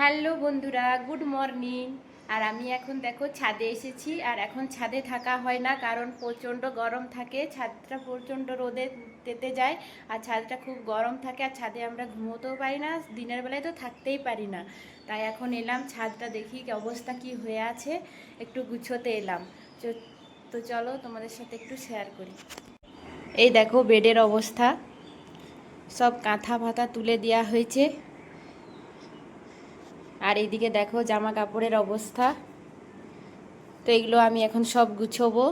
Hello বন্ধুরা, good morning. আর আমি এখন দেখো ছাদে এসেছি। আর এখন ছাদে থাকা হয় না, কারণ প্রচণ্ড গরম থাকে। ছাদটা প্রচণ্ড রোদে তেতে যায়, আর ছাদটা খুব গরম থাকে। আর ছাদে আমরা ঘুমোতেও পারি না, দিনের বেলায় তো থাকতেই পারি না। তাই এখন এলাম ছাদটা দেখি অবস্থা কি হয়ে আছে, একটু গুছোতে এলাম। তো চলো তোমাদের সাথে একটু শেয়ার করি। এই দেখো বেডের অবস্থা, সব কাঁথা ফাথা তুলে দেওয়া হয়েছে। আর এইদিকে দেখো জামা কাপড়ের অবস্থা। তো এগুলো আমি এখন সব গুছোবো।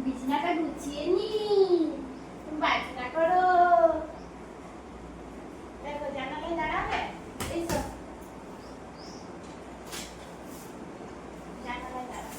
বিছানাটা গুছিয়ে নি, বাজনা করো। দেখো জানালায় দাঁড়াবে, এইসব জানালায় দাঁড়াবে।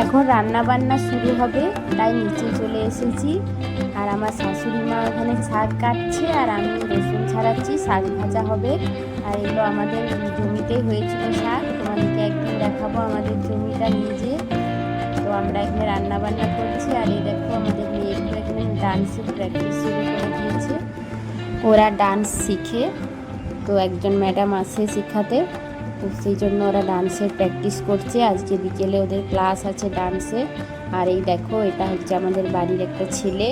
এখন রান্না বান্না শুরু হবে, তাই নিচে চলে এসেছি। আর আমার শাশুড়ি মা ওখানে শাক কাটছে আর আমি রসুন ছাড়াচ্ছি, শাক ভাজা হবে। আর এগুলো আমাদের জমিতেই হয়েছিল শাক, তোমাদেরকে একদিন দেখাবো আমাদের জমিটা নিজে। তো আমরা এখানে রান্না বান্না করছি। আর এই দেখো আমাদের মেয়েগুলো এখানে ডান্সের প্র্যাকটিস শুরু করে দিয়েছে। ওরা ডান্স শিখে, তো একজন ম্যাডাম আসে শেখাতে, তো সেই জন্য ওরা ডান্সের প্র্যাকটিস করছে। আজকে বিকেলে ওদের ক্লাস আছে ডান্সে। আর এই দেখো এটা হচ্ছে আমাদের বাড়ির একটা ছেলে,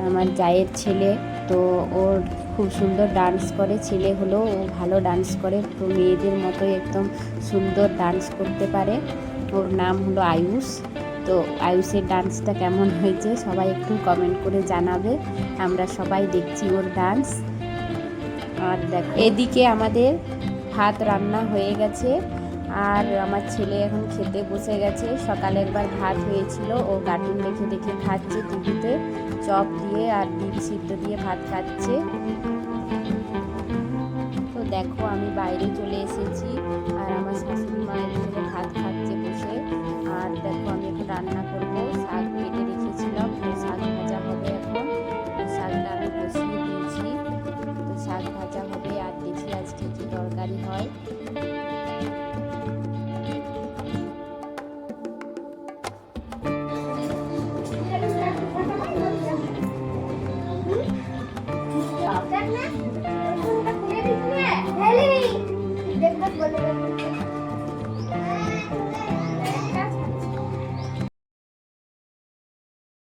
আমার জায়ের ছেলে। তো ওর খুব সুন্দর ডান্স করে, ছেলে হলেও ও ভালো ডান্স করে, তো মেয়েদের মতোই একদম সুন্দর ডান্স করতে পারে। ওর নাম হলো আয়ুষ। তো আয়ুষের ডান্সটা কেমন হয়েছে সবাই একটু কমেন্ট করে জানাবে, আমরা সবাই দেখছি ওর ডান্স। আর দেখো এদিকে আমাদের ভাত রান্না হয়ে গেছে, আর আমার ছেলে এখন খেতে বসে গেছে। সকালে একবার ভাত হয়েছিল, ও কার্টুন দেখে দেখে খাচ্ছে টিভিতে, চপ দিয়ে আর ডিম সিদ্ধ দিয়ে ভাত খাচ্ছে। তো দেখো আমি বাইরে চলে এসেছি, আর আমার শাশুড়ি মা এখানে ভাত খাচ্ছে বসে। আর দেখো আমি এখন রান্না করবো, শাক কেটে রেখেছিলাম, তো শাক ভাজা হবে এখন। শাকটা আমি বসিয়ে দিয়েছি, তো শাক ভাজা হবে। আর দেখি আজকে কি তরকারি হয়। দেখবো বলে